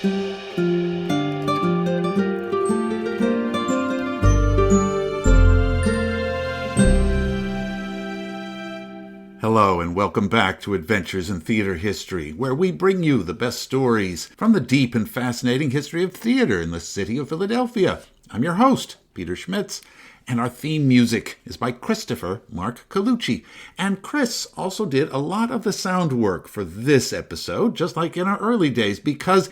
Hello and welcome back to Adventures in Theater History, where we bring you the best stories from the deep and fascinating history of theater in the city of Philadelphia. I'm your host, Peter Schmitz, and our theme music is by Christopher Mark Colucci. And Chris also did a lot of the sound work for this episode, just like in our early days, because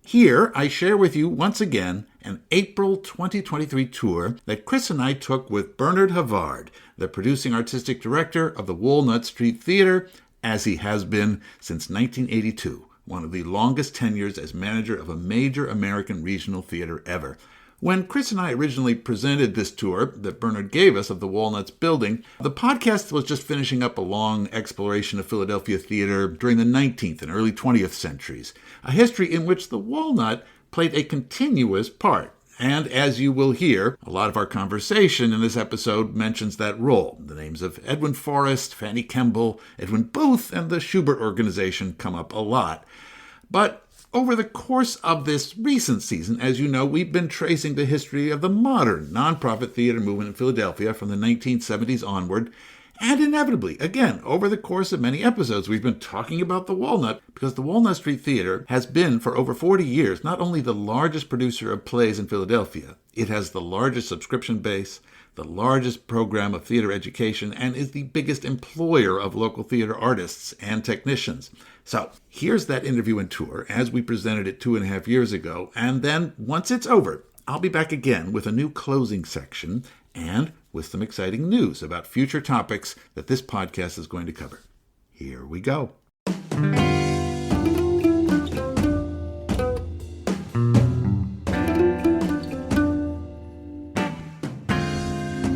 here I share with you once again an April 2023 tour that Chris and I took with Bernard Havard, the producing artistic director of the Walnut Street Theatre, as he has been since 1982, one of the longest tenures as manager of a major American regional theater ever. When Chris and I originally presented this tour that Bernard gave us of the Walnuts building, the podcast was just finishing up a long exploration of Philadelphia theater during the 19th and early 20th centuries, a history in which the Walnut played a continuous part. And as you will hear, a lot of our conversation in this episode mentions that role. The names of Edwin Forrest, Fanny Kemble, Edwin Booth, and the Schubert Organization come up a lot. But over the course of this recent season, as you know, we've been tracing the history of the modern nonprofit theater movement in Philadelphia from the 1970s onward. And inevitably, again, over the course of many episodes, we've been talking about the Walnut because the Walnut Street Theatre has been, for over 40 years, not only the largest producer of plays in Philadelphia, it has the largest subscription base, the largest program of theater education, and is the biggest employer of local theater artists and technicians. So here's that interview and tour as we presented it 2.5 years ago. And then once it's over, I'll be back again with a new closing section and with some exciting news about future topics that this podcast is going to cover. Here we go.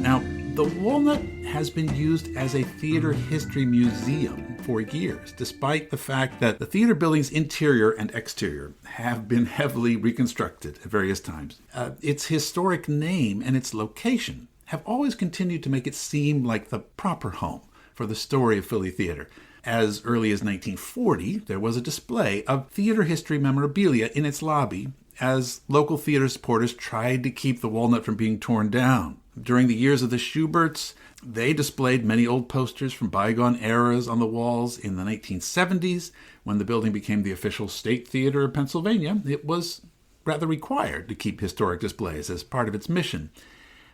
Now, the Walnut has been used as a theater history museum for years, despite the fact that the theater building's interior and exterior have been heavily reconstructed at various times. Its historic name and its location have always continued to make it seem like the proper home for the story of Philly theater. As early as 1940, there was a display of theater history memorabilia in its lobby as local theater supporters tried to keep the Walnut from being torn down. During the years of the Schuberts, they displayed many old posters from bygone eras on the walls. In the 1970s, when the building became the official state theater of Pennsylvania, it was rather required to keep historic displays as part of its mission.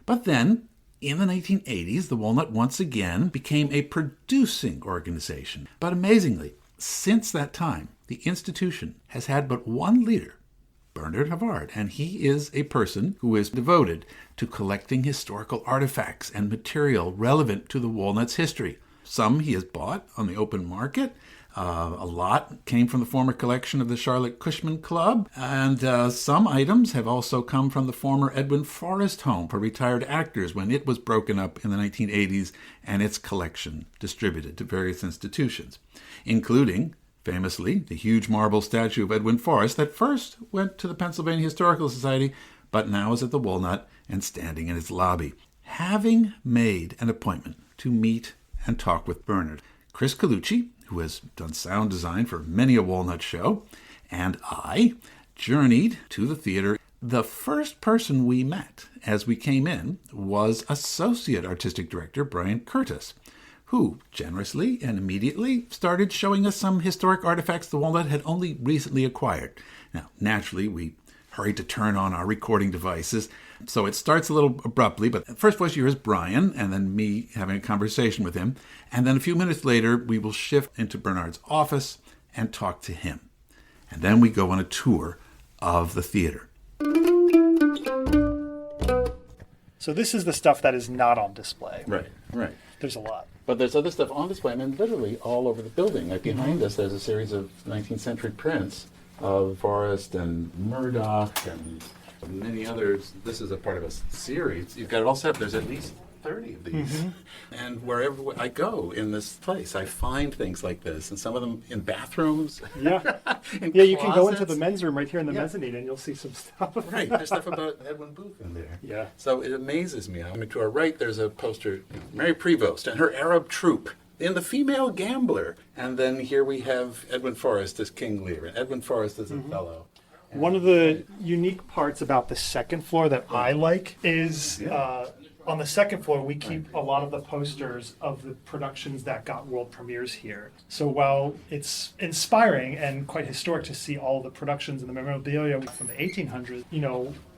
But then, in the 1980s, the Walnut once again became a producing organization. But amazingly, since that time, the institution has had but one leader, Bernard Havard, and he is a person who is devoted to collecting historical artifacts and material relevant to the Walnut's history. Some he has bought on the open market. A lot came from the former collection of the Charlotte Cushman Club, and some items have also come from the former Edwin Forrest home for retired actors when it was broken up in the 1980s and its collection distributed to various institutions, including, famously, the huge marble statue of Edwin Forrest that first went to the Pennsylvania Historical Society, but now is at the Walnut and standing in its lobby. Having made an appointment to meet and talk with Bernard, Chris Colucci, who has done sound design for many a Walnut show, and I journeyed to the theater. The first person we met as we came in was Associate Artistic Director Brian Curtis, who generously and immediately started showing us some historic artifacts the Walnut had only recently acquired. Now, naturally, we hurried to turn on our recording devices, so it starts a little abruptly, but the first voice you hear is Brian, and then me having a conversation with him, and then a few minutes later, we will shift into Bernard's office and talk to him. And then we go on a tour of the theater. So this is the stuff that is not on display. Right. There's a lot. But there's other stuff on display, I mean, literally all over the building. Like behind us, there's a series of 19th century prints of Forrest and Murdoch and many others. This is a part of a series. You've got it all set up. There's at least 30 of these. Mm-hmm. And wherever I go in this place, I find things like this, and some of them in bathrooms. Yeah. in you can go into the men's room right here in the mezzanine, and you'll see some stuff. Right, there's stuff about Edwin Booth in there. Yeah. So it amazes me. I mean, to our right, there's a poster, Mary Prevost and her Arab troupe in The Female Gambler. And then here we have Edwin Forrest as King Lear, and Edwin Forrest as Othello. One of the unique parts about the second floor that I like is on the second floor, we keep a lot of the posters of the productions that got world premieres here. So while it's inspiring and quite historic to see all the productions and the memorabilia from the 1800s,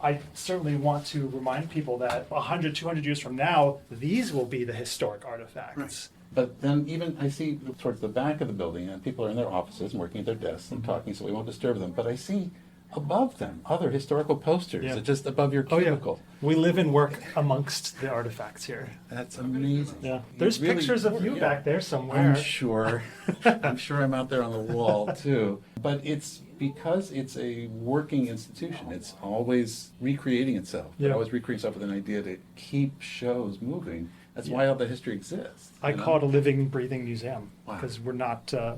I certainly want to remind people that 100, 200 years from now, these will be the historic artifacts. Right. But then even I see towards the back of the building, and people are in their offices and working at their desks and talking, so we won't disturb them. But I see above them other historical posters, just above your cubicle. We live and work amongst the artifacts here. That's amazing. Yeah, there's pictures of you back there somewhere. I'm sure. I'm sure I'm out there on the wall too. But it's because it's a working institution. It's always recreating itself. Yeah. It always recreates itself with an idea to keep shows moving. That's why all the history exists. I call it a living, breathing museum because Wow.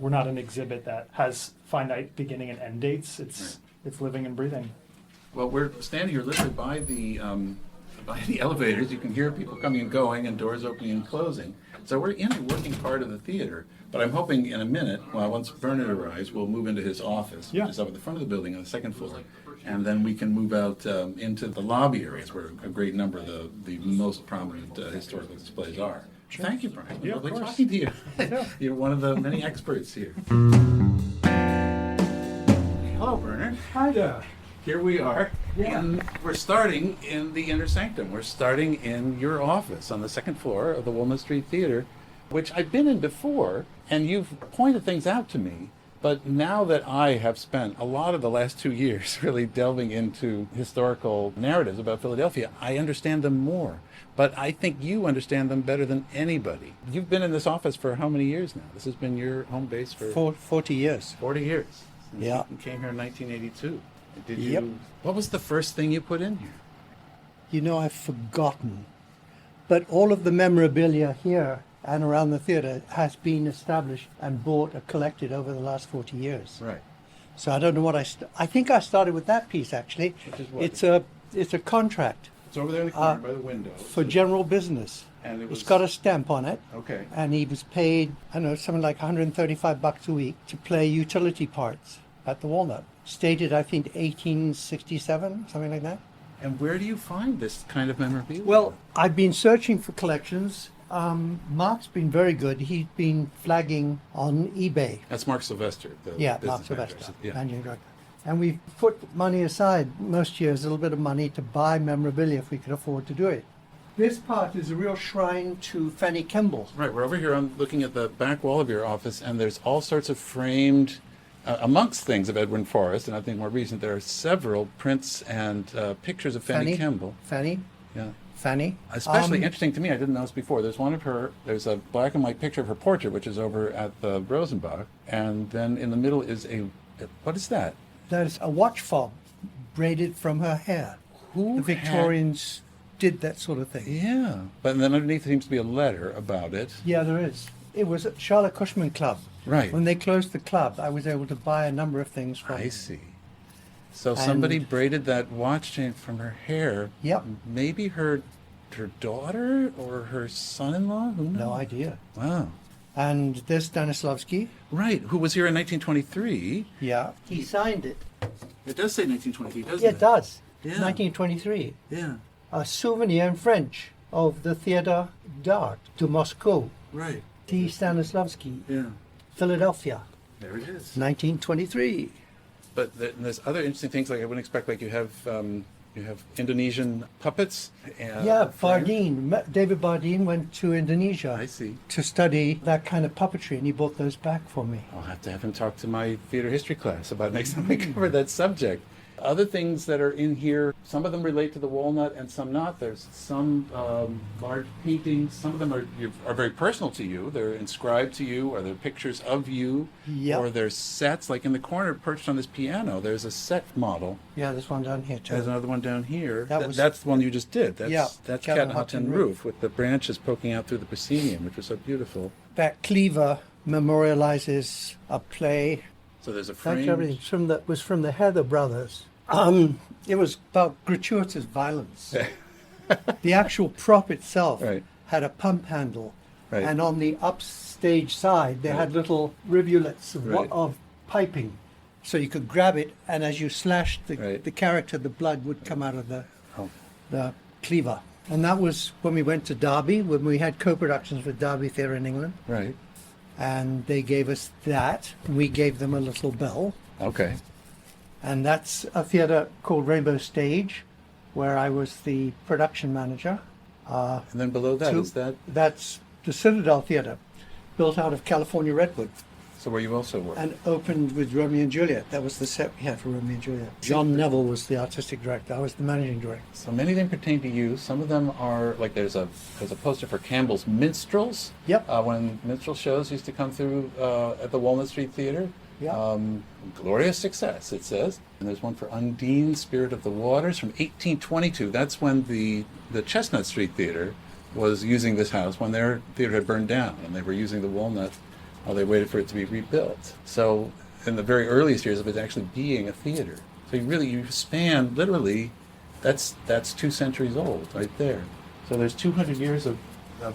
we're not an exhibit that has finite beginning and end dates. It's living and breathing. Well, we're standing here literally by the elevators. You can hear people coming and going and doors opening and closing. So we're in a working part of the theater. But I'm hoping in a minute, once Bernard arrives, we'll move into his office, which is up at the front of the building on the second floor. And then we can move out into the lobby areas where a great number of the most prominent historical displays are. Sure. Thank you, Brian. Yeah, of Lovely course. talking to you. You're one of the many experts here. Hello, Bernard. Hi there. Here we are, Yeah. and we're starting in the inner sanctum. We're starting in your office on the second floor of the Walnut Street Theatre, which I've been in before, and you've pointed things out to me. But now that I have spent a lot of the last 2 years really delving into historical narratives about Philadelphia, I understand them more. But I think you understand them better than anybody. You've been in this office for how many years now? This has been your home base for 40 years. 40 years. Yeah. You came here in 1982. Did Yep. you? What was the first thing you put in here? I've forgotten. But all of the memorabilia here and around the theatre has been established and bought or collected over the last 40 years. Right. So I don't know what I think I started with that piece actually. Which is what? It's a contract It's over there in the corner by the window. for general business. And it was It's got a stamp on it. okay. And he was paid, I don't know, something like $135 a week to play utility parts at the Walnut. Stated, I think, 1867, something like that. And where do you find this kind of memorabilia? Well, I've been searching for collections. Mark's been very good. He's been flagging on eBay. That's Mark Sylvester. The Mark business Sylvester, manager. Yeah. managing director. And we've put money aside most years, a little bit of money to buy memorabilia if we could afford to do it. This part is a real shrine to Fanny Kemble. Right. We're over here. I'm looking at the back wall of your office, and there's all sorts of framed. Amongst things of Edwin Forrest, and I think more recent, there are several prints and pictures of Fanny Kemble. Fanny. Yeah. Fanny. Especially interesting to me, I didn't know this before. There's one of her, there's a black and white picture of her portrait, which is over at the Rosenbach. And then in the middle is what is that? There's a watch fob braided from her hair. Who The Victorians did that sort of thing. Yeah. But then underneath seems to be a letter about it. Yeah, there is. It was at Charlotte Cushman Club. Right. When they closed the club, I was able to buy a number of things from I them. see. So somebody braided that watch chain from her hair. Yep. Maybe her daughter or her son-in-law? Who knows? No idea. Wow. And there's Stanislavski. Right. Who was here in 1923. Yeah. He signed it. It does say 1923, doesn't Yeah, it does. Yeah. 1923. Yeah. A souvenir in French of the Theatre d'Art de Moscow. Right. T. Stanislavski, Yeah. Philadelphia, There it is. 1923. But there's other interesting things like I wouldn't expect. Like you have Indonesian puppets. Yeah, framed. Bardeen. David Bardeen went to Indonesia I see. to study that kind of puppetry, and he brought those back for me. I'll have to have him talk to my theater history class about next time we cover that subject. Other things that are in here, some of them relate to the Walnut and some not. There's some large paintings. Some of them are very personal to you. They're inscribed to you, or they're pictures of you. Yep. Or there's sets, like in the corner perched on this piano, there's a set model. Yeah, there's one down here too. There's another one down here. That was- That's the one you just did. That's, Yeah, that's Cat Cat and and Hot Tin Roof with the branches poking out through the proscenium, which was so beautiful. That cleaver memorializes a play. So there's a That's frame. everything. Was from the Heather brothers. It was about gratuitous violence. The actual prop itself Right. had a pump handle, Right. and on the upstage side they had little rivulets Right. of piping. So you could grab it, and as you slashed Right. the character, the blood would come out of Oh. the cleaver. And that was when we went to Derby, when we had co-productions with Derby Theatre in England. Right. And they gave us that. We gave them a little bell. Okay. And that's a theatre called Rainbow Stage, where I was the production manager. And then below that is that. That's the Citadel Theatre, built out of California redwood, So where you also work. and opened with Romeo and Juliet. That was the set we had for Romeo and Juliet. John Neville was the artistic director. I was the managing director. So many of them pertain to you. Some of them are like there's a poster for Campbell's Minstrels. Yep. When minstrel shows used to come through at the Walnut Street Theatre. Yeah. Glorious success, it says. And there's one for Undine, Spirit of the Waters from 1822. That's when the Chestnut Street Theatre was using this house when their theatre had burned down, and they were using the Walnut while they waited for it to be rebuilt. So in the very earliest years of it actually being a theatre. So you span literally, that's 2 centuries old right there. So there's 200 years of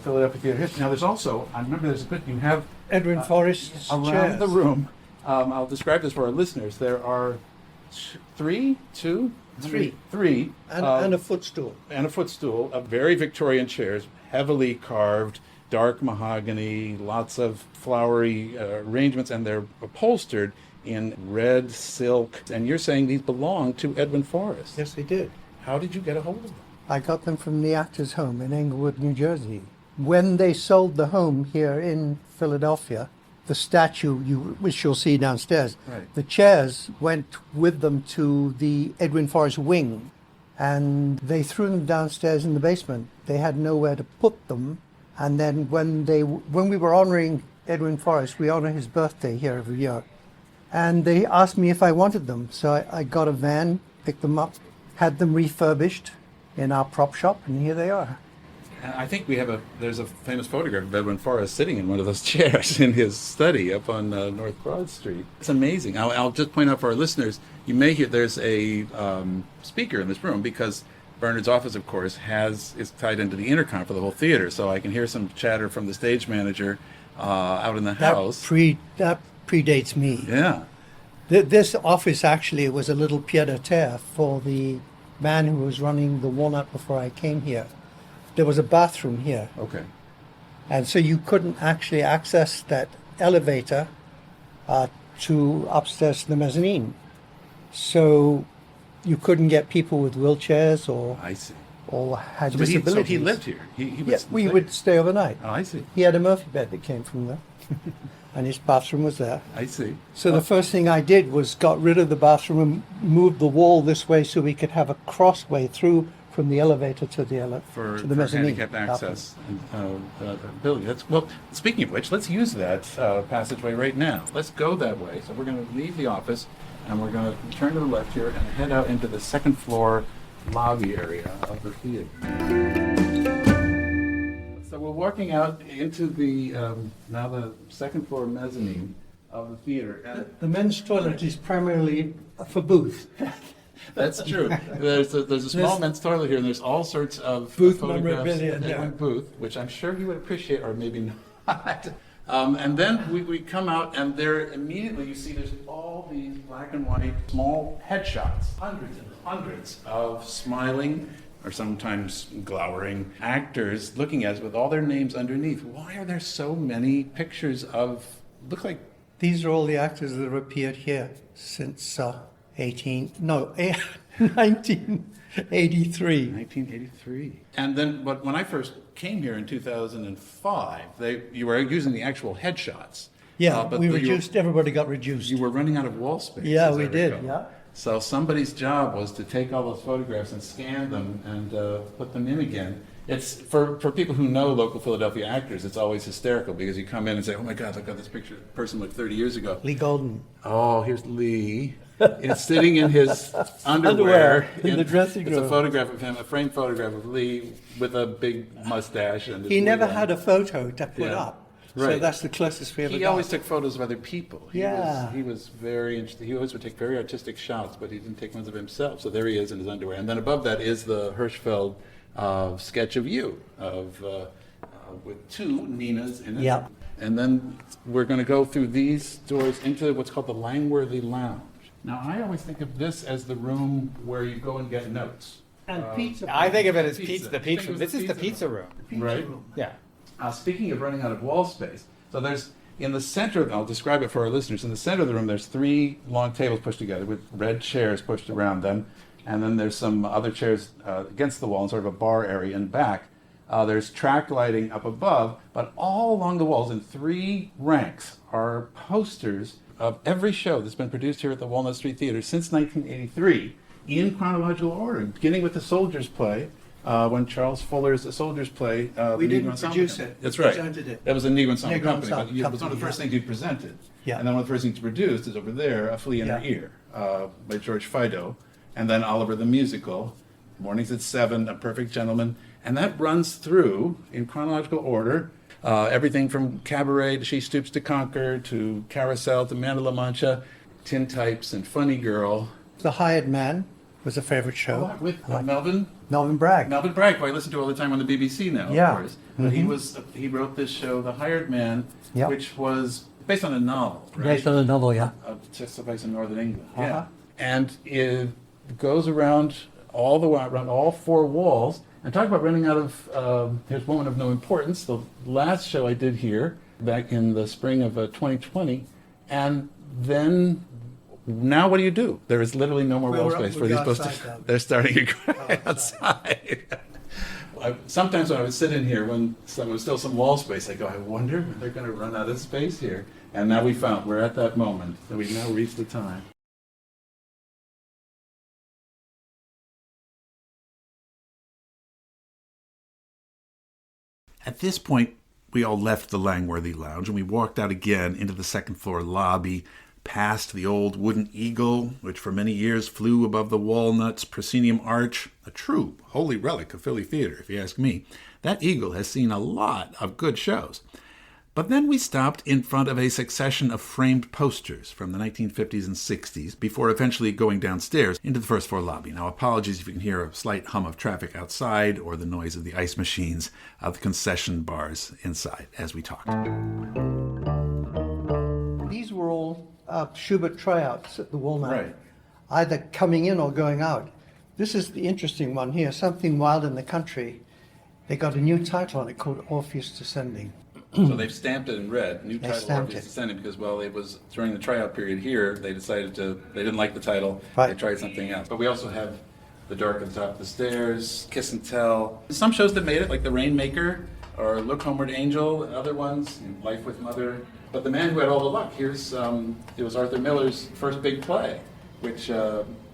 Philadelphia theatre history. Now there's also, I remember there's a bit, you have Edwin Forrest's around chairs. the room. I'll describe this for our listeners. There are three, And a footstool. and a footstool of very Victorian chairs, heavily carved, dark mahogany, lots of flowery arrangements, and they're upholstered in red silk. And you're saying these belong to Edwin Forrest. Yes, they did. How did you get a hold of them? I got them from the Actors Home in Englewood, New Jersey. When they sold the home here in Philadelphia, the statue, which you'll see downstairs, Right. the chairs went with them to the Edwin Forrest wing, and they threw them downstairs in the basement. They had nowhere to put them, and then when we were honoring Edwin Forrest, we honor his birthday here every year, and they asked me if I wanted them. So I got a van, picked them up, had them refurbished in our prop shop, and here they are. And I think there's a famous photograph of Edwin Forrest sitting in one of those chairs in his study up on North Broad Street. It's amazing. I'll just point out for our listeners, you may hear there's a speaker in this room because Bernard's office, of course, is tied into the intercom for the whole theater. So I can hear some chatter from the stage manager out in the house. That predates me. Yeah. This office actually was a little pied-à-terre for the man who was running the Walnut before I came here. There was a bathroom here, Okay. and so you couldn't actually access that elevator to upstairs to the mezzanine. So you couldn't get people with wheelchairs I see. or had So disabilities. he lived here. He Yeah, we would stay overnight. Oh, I see. He had a Murphy bed that came from there, and his bathroom was there. I see. So the first thing I did was got rid of the bathroom and moved the wall this way so we could have a crossway through from the elevator to the For mezzanine. handicapped access ability. Well, speaking of which, let's use that passageway right now. Let's go that way. So we're going to leave the office and we're going to turn to the left here and head out into the second floor lobby area of the theater. So we're walking out into the now the second floor mezzanine of the theater. And The men's toilet is primarily for booth. that's true. There's a small men's toilet here, and there's all sorts of Booth photographs memorabilia, of yeah. Edwin Booth, which I'm sure he would appreciate, or maybe not. And then we come out, and there immediately you see there's all these black and white small headshots, hundreds and hundreds of smiling or sometimes glowering actors looking at us with all their names underneath. Why are there so many pictures of look like These are all the actors that have appeared here since 1983. 1983. And then, but when I first came here in 2005, you were using the actual headshots. Yeah, But we you- reduced, everybody got reduced. You were running out of wall space. Yeah, as I we did, recall. yeah. So somebody's job was to take all those photographs and scan them and put them in again. It's for people who know local Philadelphia actors. It's always hysterical because you come in and say, "Oh my God, look at this picture person looked 30 years ago." Lee Golden. Oh, here's Lee. It's sitting in his underwear in the dressing It's a room. photograph of him, a framed photograph of Lee with a big mustache. And his He never wig on. had a photo to put Yeah. up. So Right. that's the closest we ever He got. always took photos of other people. Yeah. He was very interesting. He always would take very artistic shots, but he didn't take ones of himself. So there he is in his underwear. And then above that is the Hirschfeld sketch of you, with two Ninas in it. Yeah. And then we're going to go through these doors into what's called the Langworthy Lounge. Now, I always think of this as the room where you go and get notes. And pizza. I think of it as Pizza. the pizza. This is the pizza room. Right? Yeah. Speaking of running out of wall space, so there's, in the center, I'll describe it for our listeners, in the center of the room there's 3 long tables pushed together with red chairs pushed around them, and then there's some other chairs against the wall in sort of a bar area in back. There's track lighting up above, but all along the walls in 3 ranks are posters of every show that's been produced here at the Walnut Street Theatre since 1983 in chronological order, beginning with the Soldiers play, when Charles Fuller's The Soldiers play. We the didn't Negro Ensemble produce Company. it. That's We right. presented it. That was a Negro Ensemble Negro Company, but Ensemble it was one of the Company, first yeah. things you presented. Yeah. And then one of the first things you produced is over there, A Flea in Her Yeah. Ear, by George Fido. And then Oliver the Musical, Mornings at 7, A Perfect Gentleman. And that runs through, in chronological order, everything from Cabaret to She Stoops to Conquer to Carousel to Man of La Mancha, Tintypes and Funny Girl. The Hired Man was a favorite show. With Melvin Bragg. Melvin Bragg, who I listen to all the time on the BBC now, Yeah. of course. But he wrote this show, The Hired Man, Yep. which was based on a novel, right? Based on the novel, yeah. Just someplace in northern England. Uh-huh. Yeah. And it goes around all the way, around all 4 walls. And talk about running out of, here's Woman of No Importance, the last show I did here back in the spring of 2020. And then, now what do? There is literally no more wall space for these posters. They're starting to go outside. Sometimes when I would sit in here, when there was still some wall space, I go, I wonder when they're going to run out of space here. And now we're at that moment, that we've now reached the time. At this point, we all left the Langworthy Lounge and we walked out again into the second floor lobby, past the old wooden eagle, which for many years flew above the Walnut's proscenium arch, a true holy relic of Philly theater, if you ask me. That eagle has seen a lot of good shows. But then we stopped in front of a succession of framed posters from the 1950s and 60s before eventually going downstairs into the first floor lobby. Now, apologies if you can hear a slight hum of traffic outside or the noise of the ice machines of the concession bars inside as we talk. These were all Schubert tryouts at the Walnut, Right. either coming in or going out. This is the interesting one here, Something Wild in the Country. They got a new title on it called Orpheus Descending. So they've stamped it in red, new They title stamped Orpheus it. Descending, because, well, it was during the tryout period here, they decided they didn't like the title, Right. they tried something else. But we also have The Dark at the Top of the Stairs, Kiss and Tell. Some shows that made it, like The Rainmaker, or Look Homeward Angel, and other ones, Life with Mother. But the man who had all the luck, it was Arthur Miller's first big play, which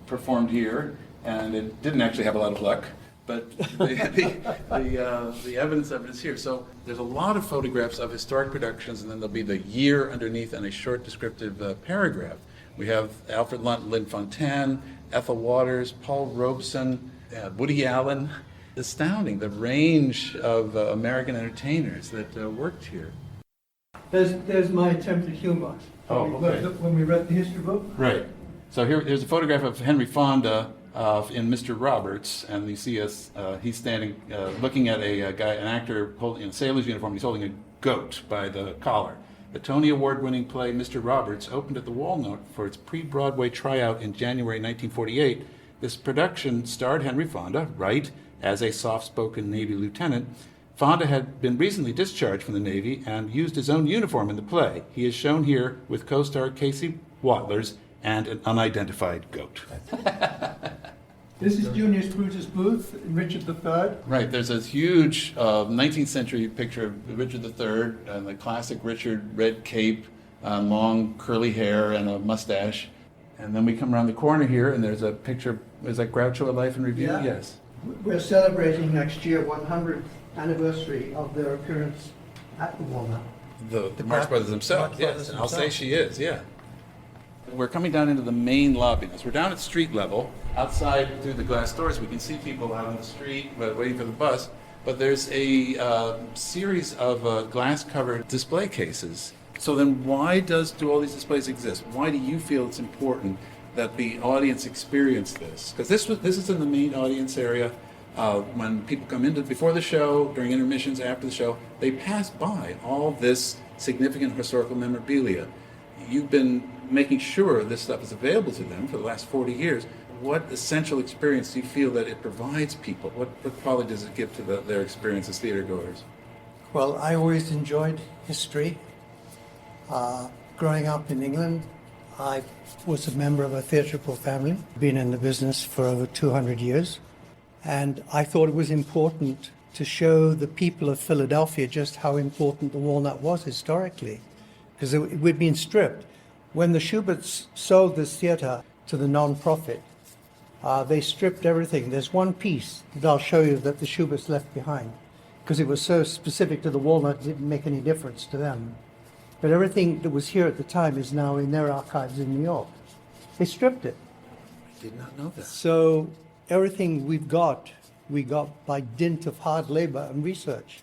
performed here, and it didn't actually have a lot of luck. But the evidence of it is here. So there's a lot of photographs of historic productions, and then there'll be the year underneath and a short descriptive paragraph. We have Alfred Lynn Fontanne, Ethel Waters, Paul Robeson, Woody Allen. Astounding, the range of American entertainers that worked here. There's my attempt at humor. Oh, okay. When we read the history book. Right. So here's a photograph of Henry Fonda in Mr. Roberts, and you see he's standing looking at an actor holding in a sailor's uniform. He's holding a goat by the collar. The Tony Award-winning play Mr. Roberts opened at the Walnut for its pre-Broadway tryout in January 1948. This production starred Henry Fonda, right, as a soft-spoken Navy lieutenant. Fonda had been recently discharged from the Navy and used his own uniform in the play. He is shown here with co-star Casey Watlers and an unidentified goat. This is Junius Brutus Booth, Richard III. Right, there's a huge 19th century picture of Richard III, and the classic Richard, red cape, long curly hair, and a mustache. And then we come around the corner here, and there's a picture, is that Groucho at Life in Review? Yeah. Yes. We're celebrating next year 100th anniversary of their appearance at the Walnut. The Marx Brothers themselves, Marx yes, Brothers and I'll say themselves. she is, yeah. We're coming down into the main lobby now. So we're down at street level. Outside through the glass doors, we can see people out on the street waiting for the bus. But there's a series of glass-covered display cases. So then why do all these displays exist? Why do you feel it's important that the audience experience this? Because this is in the main audience area. When people come in before the show, during intermissions, after the show, they pass by all this significant historical memorabilia. You've been making sure this stuff is available to them for the last 40 years. What essential experience do you feel that it provides people? What quality does it give to their experience as theater goers? Well, I always enjoyed history. Growing up in England, I was a member of a theatrical family, been in the business for over 200 years. And I thought it was important to show the people of Philadelphia just how important the Walnut was historically, because we'd been stripped. When the Schuberts sold this theater to the non-profit, they stripped everything. There's one piece that I'll show you that the Schuberts left behind, because it was so specific to the Walnut, it didn't make any difference to them. But everything that was here at the time is now in their archives in New York. They stripped it. I did not know that. So everything we got by dint of hard labor and research.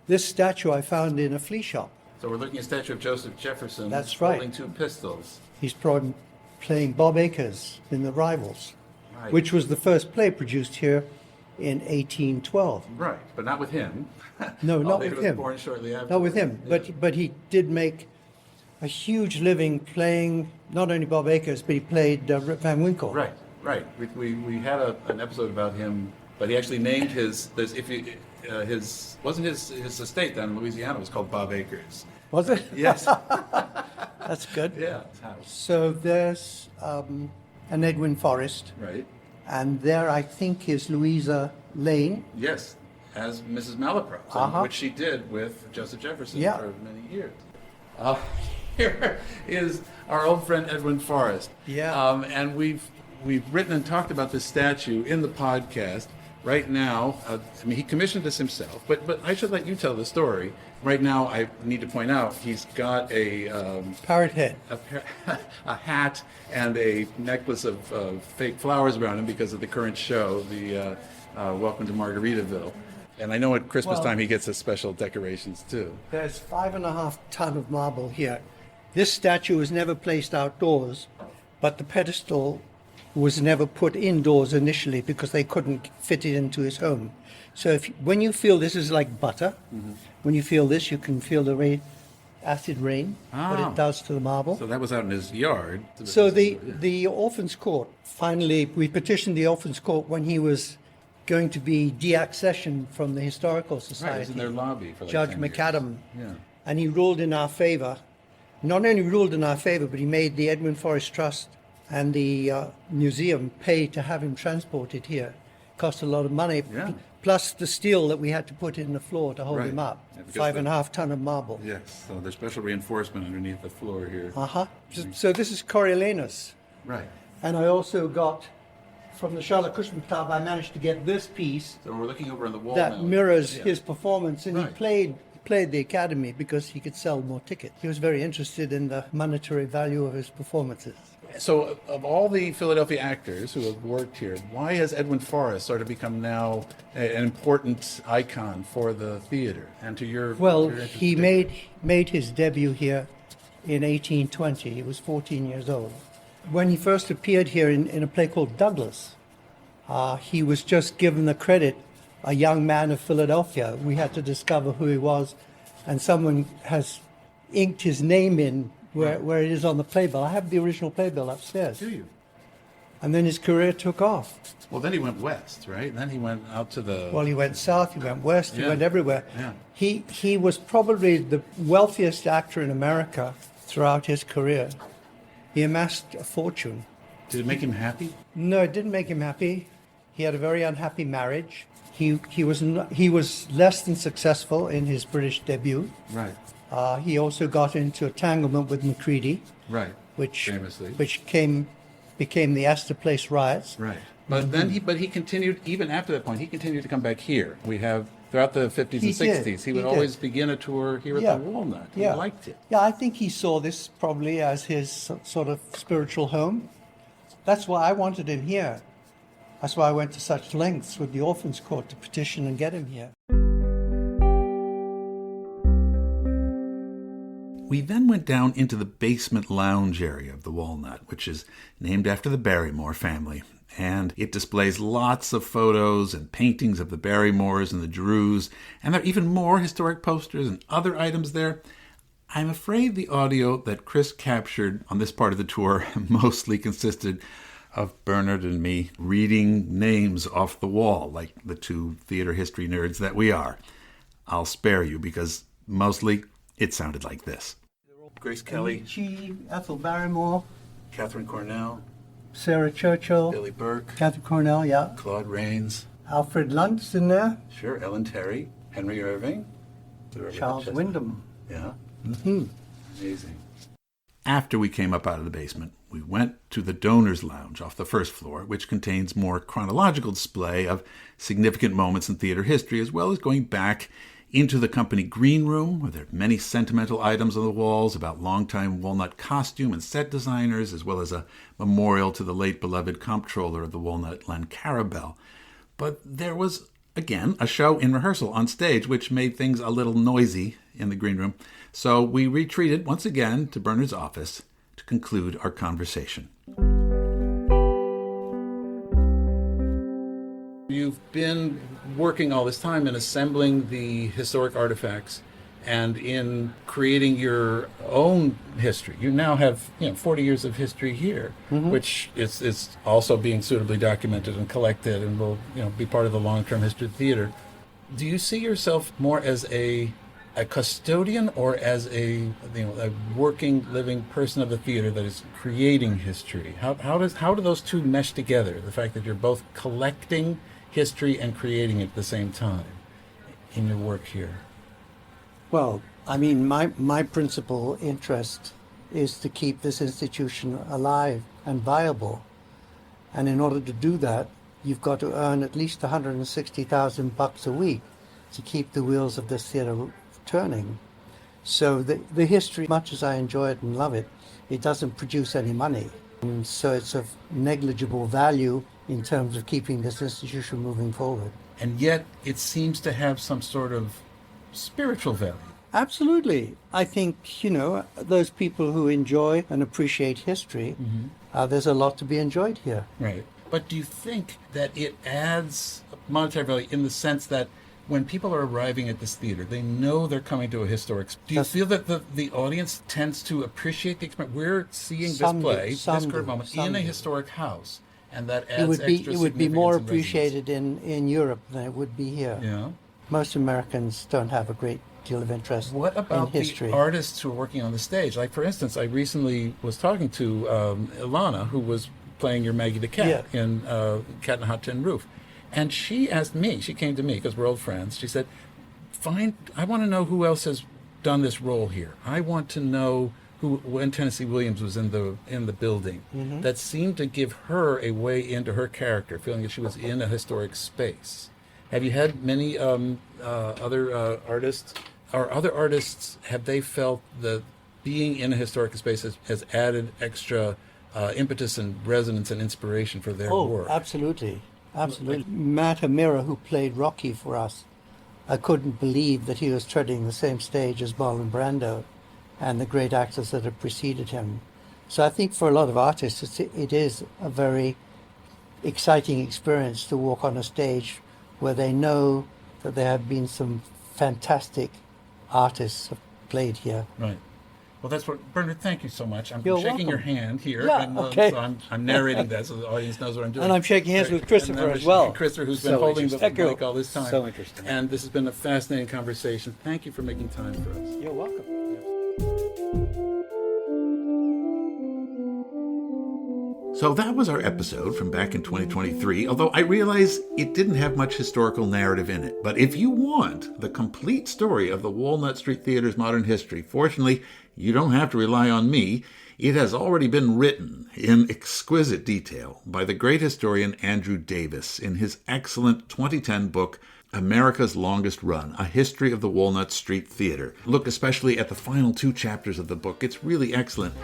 This statue I found in a flea shop. So we're looking at a statue of Joseph Jefferson. That's right. Holding two pistols. He's playing Bob Acres in The Rivals, Right. which was the first play produced here in 1812. Right, but not with him. No, not Although with he was him. born shortly after. Not with him, Yeah. but he did make a huge living playing not only Bob Acres, but he played Rip Van Winkle. Right, right. We had an episode about him, but he actually named his estate down in Louisiana was called Bob Acres. Was it? Yes. That's good. Yeah. His house. So there's an Edwin Forrest, Right. and there I think is Louisa Lane. Yes, as Mrs. Malaprop, which she did with Joseph Jefferson Yeah. for many years. Here is our old friend Edwin Forrest. Yeah. And we've written and talked about this statue in the podcast. Right now, he commissioned this himself, but I should let you tell the story. Right now, I need to point out he's got a Parrot head. a hat and a necklace of fake flowers around him because of the current show, the Welcome to Margaritaville. And I know at Christmas time he gets his special decorations too. There's 5.5 tons of marble here. This statue was never placed outdoors, but the pedestal was never put indoors initially because they couldn't fit it into his home. So when you feel this is like butter, when you feel this, you can feel the acid rain, what it does to the marble. So that was out in his yard. So the Orphans Court, finally, we petitioned the Orphans Court when he was going to be deaccessioned from the Historical Society. Right, it was in their lobby for like Judge 10 years. McAdam. Yeah. And he ruled in our favor. Not only ruled in our favor, but he made the Edwin Forrest Trust and the museum pay to have him transported here. Cost a lot of money. Yeah. Plus the steel that we had to put in the floor to hold Right. him up. Yeah, because 5.5 ton of marble. Yes, so there's special reinforcement underneath the floor here. So this is Coriolanus. Right. And I also got, from the Charlotte Cushman Club, I managed to get this piece So we're looking over on the wall that now. mirrors Yeah. his performance. And Right. he played the Academy because he could sell more tickets. He was very interested in the monetary value of his performances. So of all the Philadelphia actors who have worked here, why has Edwin Forrest sort of become now an important icon for the theater and to your Well, your interest he in- made his debut here in 1820. He was 14 years old. When he first appeared here in a play called Douglas, he was just given the credit, a young man of Philadelphia. We had to discover who he was, and someone has inked his name in where it is on the playbill. I have the original playbill upstairs. Do you? And then his career took off. Well, then he went west, right? Then he went out to the... Well, he went south, he went west, he Yeah. went everywhere. Yeah. He was probably the wealthiest actor in America throughout his career. He amassed a fortune. Did it make him happy? No, it didn't make him happy. He had a very unhappy marriage. He was less than successful in his British debut. Right. He also got into entanglement with Macready, Right. which Famously. became the Astor Place riots. Right. But then he continued, even after that point, he continued to come back here. We have, throughout the 50s He and did. 60s, he He would did. always begin a tour here Yeah. at the Walnut. He Yeah. liked it. Yeah, I think he saw this probably as his sort of spiritual home. That's why I wanted him here. That's why I went to such lengths with the Orphans Court to petition and get him here. We then went down into the basement lounge area of the Walnut, which is named after the Barrymore family. And it displays lots of photos and paintings of the Barrymores and the Drews. And there are even more historic posters and other items there. I'm afraid the audio that Chris captured on this part of the tour mostly consisted of Bernard and me reading names off the wall, like the two theater history nerds that we are. I'll spare you because mostly it sounded like this. Grace Kelly, Ethel Barrymore, Catherine Cornell, Sarah Churchill, Billy Burke, Catherine Cornell, yeah. Claude Rains, Alfred Lunt's in there. sure, Ellen Terry, Henry Irving, Charles Wyndham. Yeah, Mm-hmm. amazing. After we came up out of the basement, we went to the Donors Lounge off the first floor, which contains more chronological display of significant moments in theater history, as well as going back into the company green room, where there are many sentimental items on the walls about longtime Walnut costume and set designers, as well as a memorial to the late beloved comptroller of the Walnut, Len Carabell. But there was, again, a show in rehearsal on stage, which made things a little noisy in the green room. So we retreated once again to Bernard's office to conclude our conversation. You've been working all this time in assembling the historic artifacts and in creating your own history. You now have 40 years of history here, which is also being suitably documented and collected and will be part of the long-term history of theater. Do you see yourself more as a custodian or as a working, living person of the theater that is creating history? How do those two mesh together? The fact that you're both collecting history and creating it at the same time in your work here. Well, I mean, my principal interest is to keep this institution alive and viable. And in order to do that, you've got to earn at least $160,000 a week to keep the wheels of this theater turning. So the history, much as I enjoy it and love it, it doesn't produce any money. And so it's of negligible value in terms of keeping this institution moving forward. And yet it seems to have some sort of spiritual value. Absolutely. I think, those people who enjoy and appreciate history, there's a lot to be enjoyed here. Right. But do you think that it adds monetary value in the sense that when people are arriving at this theater, they know they're coming to a historic... Do you feel that the audience tends to appreciate the experience? We're seeing this play, this current moment, in a historic house, and that adds It would be more significance and appreciated in Europe than it would be here. Yeah. Most Americans don't have a great deal of interest What about in history. the artists who are working on the stage? Like, for instance, I recently was talking to Ilana, who was playing your Maggie the Cat in Cat in a Hot Tin Roof. And she asked me, she came to me because we're old friends, she said, I want to know who else has done this role here. I want to know when Tennessee Williams was in the building. That seemed to give her a way into her character, feeling that she was in a historic space. Have you had many other artists, or other artists, have they felt that being in a historic space has added extra impetus and resonance and inspiration for their work? Absolutely. Absolutely. Matt Amira, who played Rocky for us, I couldn't believe that he was treading the same stage as Marlon Brando and the great actors that have preceded him. So I think for a lot of artists, it is a very exciting experience to walk on a stage where they know that there have been some fantastic artists have played here. Right. Well, that's what, Bernard, thank you so much. I'm You're shaking welcome. your hand here. Yeah, and, okay. So I'm narrating that so the audience knows what I'm doing. And I'm shaking hands with Christopher And I'm as well. Christopher, who's been So holding the interesting. mic all this time. So interesting. And this has been a fascinating conversation. Thank you for making time for us. You're welcome. So that was our episode from back in 2023, although I realize it didn't have much historical narrative in it. But if you want the complete story of the Walnut Street Theater's modern history, fortunately, you don't have to rely on me. It has already been written in exquisite detail by the great historian Andrew Davis in his excellent 2010 book, America's Longest Run, A History of the Walnut Street Theater. Look especially at the final 2 chapters of the book. It's really excellent.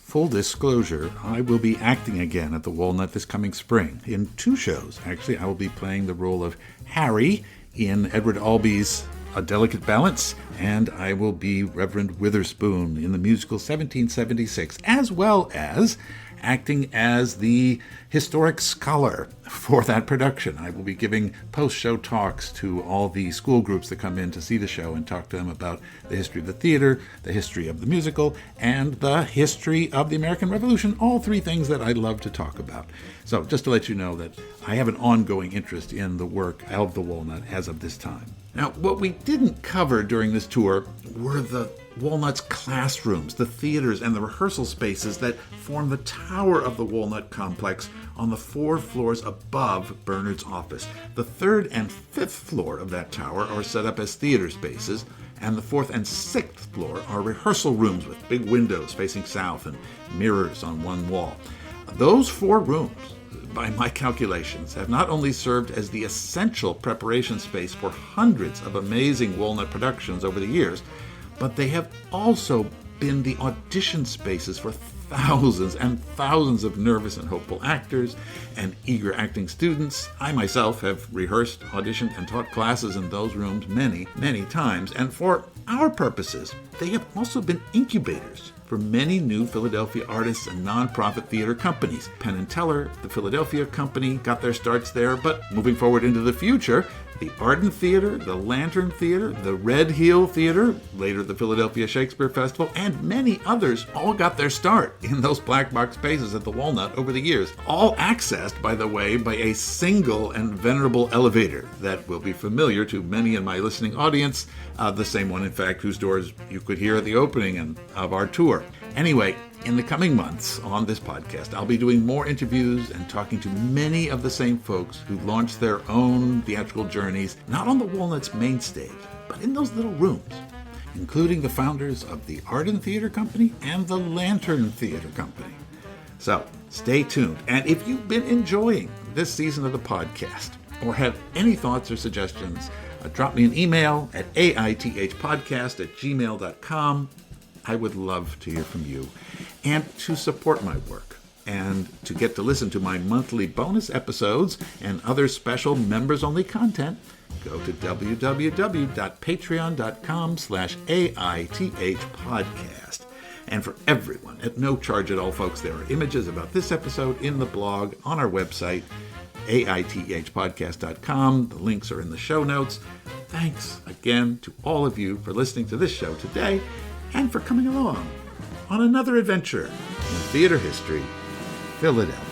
Full disclosure, I will be acting again at the Walnut this coming spring in 2 shows. Actually, I will be playing the role of Harry in Edward Albee's A Delicate Balance, and I will be Reverend Witherspoon in the musical 1776, as well as acting as the historic scholar for that production. I will be giving post-show talks to all the school groups that come in to see the show and talk to them about the history of the theater, the history of the musical, and the history of the American Revolution, all three things that I love to talk about. So just to let you know that I have an ongoing interest in the work of the Walnut as of this time. Now, what we didn't cover during this tour were the Walnut's classrooms, the theaters, and the rehearsal spaces that form the tower of the Walnut complex on the 4 floors above Bernard's office. The 3rd and 5th floor of that tower are set up as theater spaces, and the 4th and 6th floor are rehearsal rooms with big windows facing south and mirrors on one wall. Those 4 rooms, by my calculations, have not only served as the essential preparation space for hundreds of amazing Walnut productions over the years, but they have also been the audition spaces for thousands and thousands of nervous and hopeful actors and eager acting students. I myself have rehearsed, auditioned, and taught classes in those rooms many, many times, and for our purposes, they have also been incubators for many new Philadelphia artists and nonprofit theater companies. Penn & Teller, the Philadelphia company, got their starts there, but moving forward into the future, the Arden Theater, the Lantern Theater, the Red Heel Theater, later the Philadelphia Shakespeare Festival, and many others all got their start in those black box spaces at the Walnut over the years. All accessed, by the way, by a single and venerable elevator that will be familiar to many in my listening audience, the same one, in fact, whose doors you could hear at the opening of our tour. Anyway, in the coming months on this podcast, I'll be doing more interviews and talking to many of the same folks who launched their own theatrical journeys, not on the Walnut's main stage, but in those little rooms, including the founders of the Arden Theater Company and the Lantern Theater Company. So stay tuned. And if you've been enjoying this season of the podcast or have any thoughts or suggestions, drop me an email at aithpodcast@gmail.com. I would love to hear from you. And to support my work and to get to listen to my monthly bonus episodes and other special members-only content, go to www.patreon.com/AITHpodcast. And for everyone, at no charge at all, folks, there are images about this episode in the blog on our website, aithpodcast.com. The links are in the show notes. Thanks again to all of you for listening to this show today and for coming along on another adventure in theater history, Philadelphia.